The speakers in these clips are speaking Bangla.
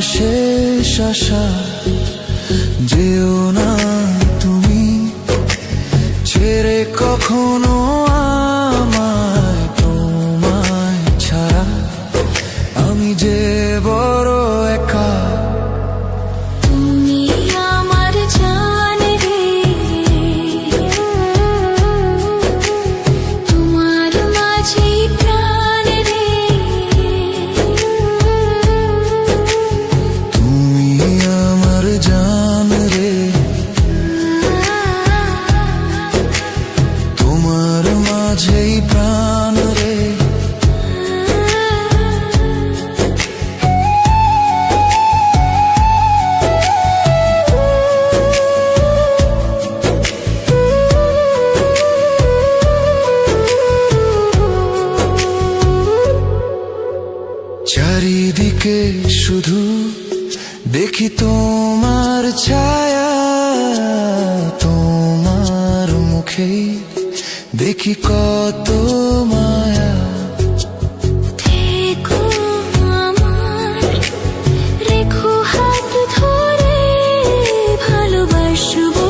শেষ আশা, যেও না তুমি ছেড়ে কখনো আমায়। তোমায় ছাড়া আমি যে বড় একা। তুমি আমার জান রে, তোমার মাঝেই প্রাণ রে। তুমি আমার জান রে, তোমার মাঝেই প্রাণ রে। চারিদিকে শুধু দেখি তোমার ছায়া, তোমার মুখে দেখি কত মায়া। থেকো আমার, রেখো হাত ধরে, ভালোবাসবো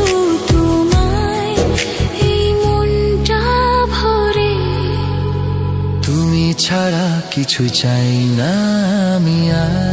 তোমায় এই মনটা ভরে। তুমি ছাড়া কিছু চাই না আমি আর।